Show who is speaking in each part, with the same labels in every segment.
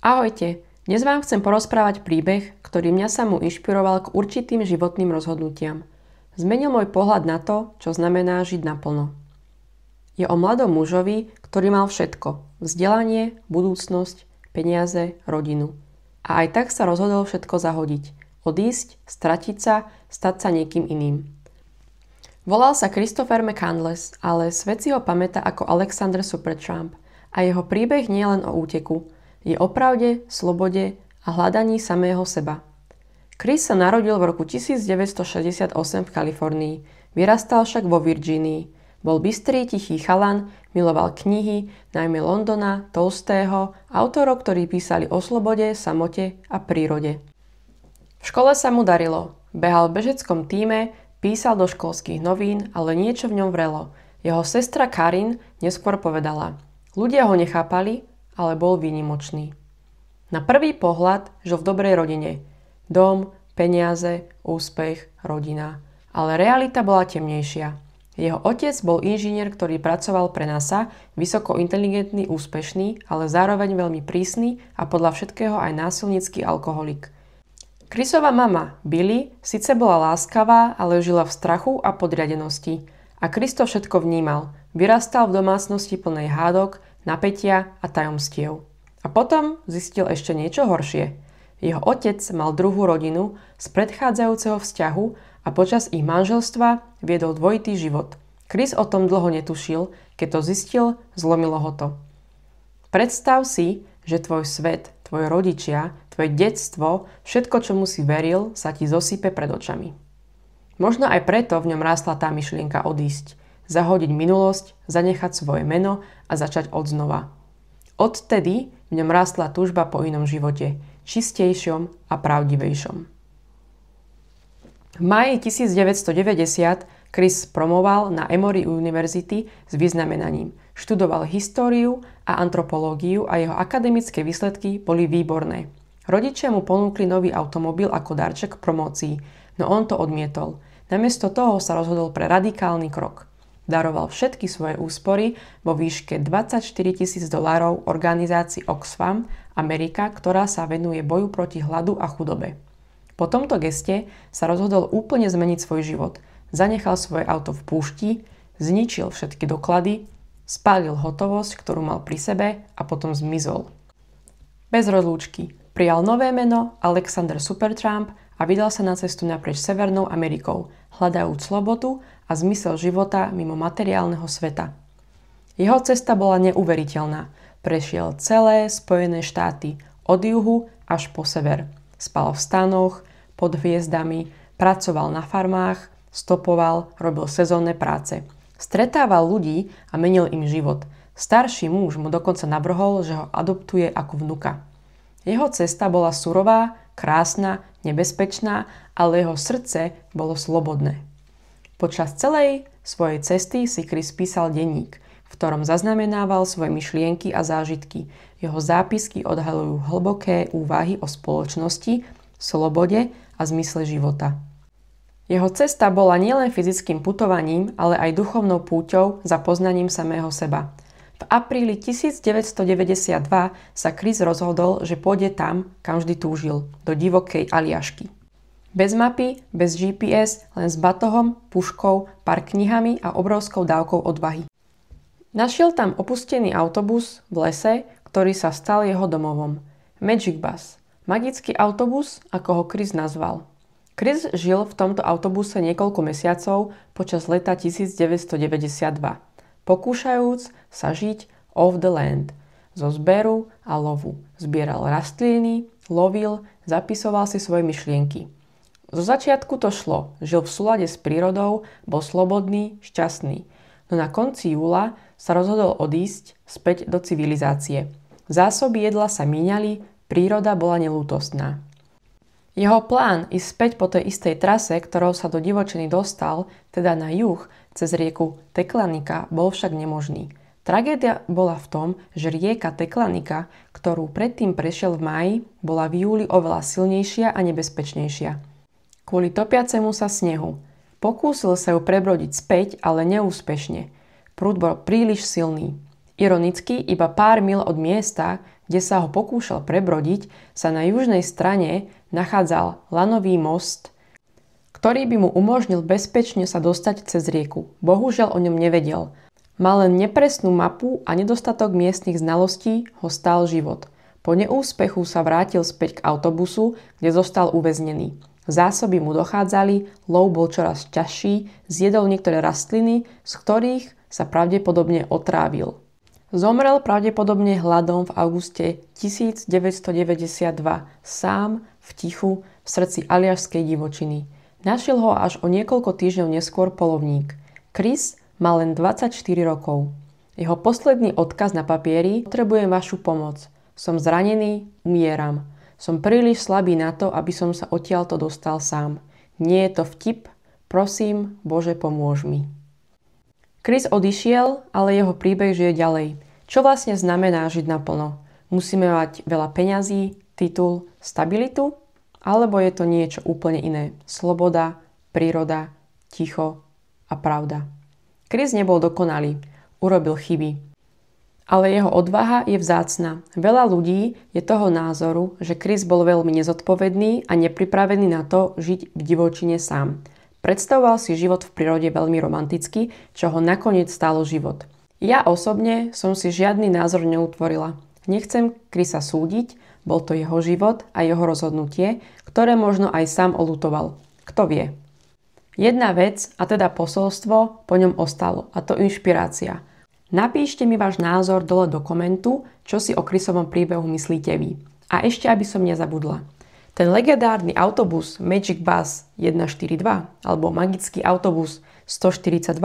Speaker 1: Ahojte, dnes vám chcem porozprávať príbeh, ktorý mňa samú inšpiroval k určitým životným rozhodnutiam. Zmenil môj pohľad na to, čo znamená žiť naplno. Je o mladom mužovi, ktorý mal všetko. Vzdelanie, budúcnosť, peniaze, rodinu. A aj tak sa rozhodol všetko zahodiť. Odísť, stratiť sa, stať sa niekým iným. Volal sa Christopher McCandless, ale svet si ho pamätá ako Alexander Supertramp. A jeho príbeh nie je len o úteku. Je o pravde, slobode a hľadaní samého seba. Chris sa narodil v roku 1968 v Kalifornii. Vyrastal však vo Virgínii. Bol bystrý, tichý chalan, miloval knihy, najmä Londona, Tolstého, autorov, ktorí písali o slobode, samote a prírode. V škole sa mu darilo. Behal v bežeckom tíme, písal do školských novín, ale niečo v ňom vrelo. Jeho sestra Karin neskôr povedala: ľudia ho nechápali, ale bol výnimočný. Na prvý pohľad žil v dobrej rodine. Dom, peniaze, úspech, rodina. Ale realita bola temnejšia. Jeho otec bol inžinier, ktorý pracoval pre NASA, vysoko inteligentný, úspešný, ale zároveň veľmi prísny a podľa všetkého aj násilnícky alkoholik. Chrisova mama, Billy, síce bola láskavá, ale žila v strachu a podriadenosti. A Chris to všetko vnímal. Vyrastal v domácnosti plnej hádok, napätia a tajomstiev. A potom zistil ešte niečo horšie. Jeho otec mal druhú rodinu z predchádzajúceho vzťahu a počas ich manželstva viedol dvojitý život. Chris o tom dlho netušil, keď to zistil, zlomilo ho to. Predstav si, že tvoj svet, tvoje rodičia, tvoje detstvo, všetko, čomu si veril, sa ti zosype pred očami. Možno aj preto v ňom rástla tá myšlienka odísť. Zahodiť minulosť, zanechať svoje meno a začať odznova. Odtedy v ňom rástla túžba po inom živote, čistejšom a pravdivejšom. V máji 1990 Chris promoval na Emory University s vyznamenaním. Študoval históriu a antropológiu a jeho akademické výsledky boli výborné. Rodičia mu ponúkli nový automobil ako darček k promócii, no on to odmietol. Namiesto toho sa rozhodol pre radikálny krok. Daroval všetky svoje úspory vo výške $24,000 organizácii Oxfam Amerika, ktorá sa venuje boju proti hladu a chudobe. Po tomto geste sa rozhodol úplne zmeniť svoj život. Zanechal svoje auto v púšti, zničil všetky doklady, spálil hotovosť, ktorú mal pri sebe a potom zmizol. Bez rozlúčky prijal nové meno Alexander Supertramp a vydal sa na cestu naprieč Severnou Amerikou, hľadajúc slobodu a zmysel života mimo materiálneho sveta. Jeho cesta bola neuveriteľná. Prešiel celé Spojené štáty, od juhu až po sever. Spal v stanoch, pod hviezdami, pracoval na farmách, stopoval, robil sezónne práce. Stretával ľudí a menil im život. Starší muž mu dokonca navrhol, že ho adoptuje ako vnuka. Jeho cesta bola surová, krásna, nebezpečná, ale jeho srdce bolo slobodné. Počas celej svojej cesty si Chris písal denník, v ktorom zaznamenával svoje myšlienky a zážitky. Jeho zápisky odhaľujú hlboké úvahy o spoločnosti, slobode a zmysle života. Jeho cesta bola nielen fyzickým putovaním, ale aj duchovnou púťou za poznaním samého seba. V apríli 1992 sa Chris rozhodol, že pôjde tam, kam vždy túžil, do divokej Aliašky. Bez mapy, bez GPS, len s batohom, puškou, pár knihami a obrovskou dávkou odvahy. Našiel tam opustený autobus v lese, ktorý sa stal jeho domovom. Magic Bus. Magický autobus, ako ho Chris nazval. Chris žil v tomto autobuse niekoľko mesiacov počas leta 1992, pokúšajúc sa žiť off the land, zo zberu a lovu. Zbieral rastliny, lovil, zapisoval si svoje myšlienky. Zo začiatku to šlo, žil v súlade s prírodou, bol slobodný, šťastný. No na konci júla sa rozhodol odísť späť do civilizácie. Zásoby jedla sa míňali, príroda bola neľútostná. Jeho plán ísť späť po tej istej trase, ktorou sa do divočiny dostal, teda na juh, cez rieku Teklanika, bol však nemožný. Tragédia bola v tom, že rieka Teklanika, ktorú predtým prešiel v máji, bola v júli oveľa silnejšia a nebezpečnejšia. Kvôli topiacemu sa snehu. Pokúsil sa ju prebrodiť späť, ale neúspešne. Prúd bol príliš silný. Ironicky, iba pár mil od miesta, kde sa ho pokúšal prebrodiť, sa na južnej strane nachádzal lanový most, ktorý by mu umožnil bezpečne sa dostať cez rieku. Bohužiaľ o ňom nevedel. Mal len nepresnú mapu a nedostatok miestnych znalostí ho stál život. Po neúspechu sa vrátil späť k autobusu, kde zostal uväznený. Zásoby mu dochádzali, lov bol čoraz ťažší, zjedol niektoré rastliny, z ktorých sa pravdepodobne otrávil. Zomrel pravdepodobne hladom v auguste 1992 sám v tichu v srdci Aliašskej divočiny. Našiel ho až o niekoľko týždňov neskôr polovník. Chris mal len 24 rokov. Jeho posledný odkaz na papieri: potrebujem vašu pomoc. Som zranený, umieram. Som príliš slabý na to, aby som sa odtiaľto dostal sám. Nie je to vtip, prosím, Bože, pomôž mi. Chris odišiel, ale jeho príbeh žije ďalej. Čo vlastne znamená žiť naplno? Musíme mať veľa peňazí, titul, stabilitu? Alebo je to niečo úplne iné? Sloboda, príroda, ticho a pravda. Chris nebol dokonalý, urobil chyby. Ale jeho odvaha je vzácna. Veľa ľudí je toho názoru, že Chris bol veľmi nezodpovedný a nepripravený na to žiť v divočine sám. Predstavoval si život v prírode veľmi romanticky, čo ho nakoniec stálo život. Ja osobne som si žiadny názor neutvorila. Nechcem Chrisa súdiť, bol to jeho život a jeho rozhodnutie, ktoré možno aj sám oľutoval. Kto vie? Jedna vec, a teda posolstvo, po ňom ostalo, a to inšpirácia. Napíšte mi váš názor dole do komentu, čo si o Chrisovom príbehu myslíte vy. A ešte, aby som nezabudla. Ten legendárny autobus Magic Bus 142 alebo magický autobus 142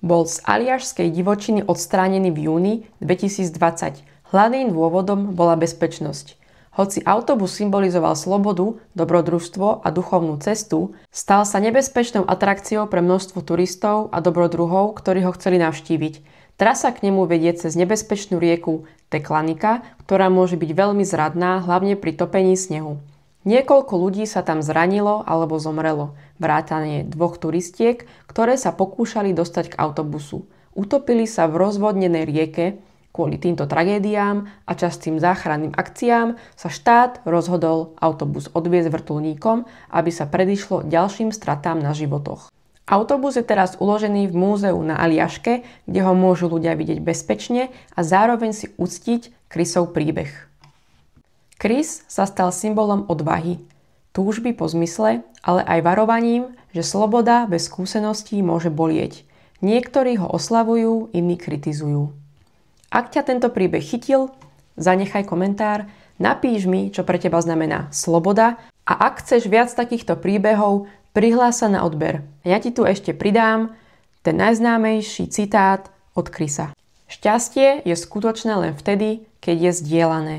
Speaker 1: bol z Aliašskej divočiny odstránený v júni 2020. Hlavným dôvodom bola bezpečnosť. Hoci autobus symbolizoval slobodu, dobrodružstvo a duchovnú cestu, stal sa nebezpečnou atrakciou pre množstvo turistov a dobrodruhov, ktorí ho chceli navštíviť. Trasa k nemu vedie cez nebezpečnú rieku Teklanika, ktorá môže byť veľmi zradná, hlavne pri topení snehu. Niekoľko ľudí sa tam zranilo alebo zomrelo, vrátane 2 turistiek, ktoré sa pokúšali dostať k autobusu. Utopili sa v rozvodnenej rieke. Kvôli týmto tragédiám a častým záchranným akciám sa štát rozhodol autobus odviesť vrtuľníkom, aby sa predišlo ďalším stratám na životoch. Autobus je teraz uložený v múzeu na Aliaške, kde ho môžu ľudia vidieť bezpečne a zároveň si uctiť Chrisov príbeh. Chris sa stal symbolom odvahy, túžby po zmysle, ale aj varovaním, že sloboda bez skúseností môže bolieť. Niektorí ho oslavujú, iní kritizujú. Ak ťa tento príbeh chytil, zanechaj komentár, napíš mi, čo pre teba znamená sloboda, a ak chceš viac takýchto príbehov, prihlás sa na odber. Ja ti tu ešte pridám ten najznámejší citát od Chrisa. Šťastie je skutočné len vtedy, keď je zdieľané.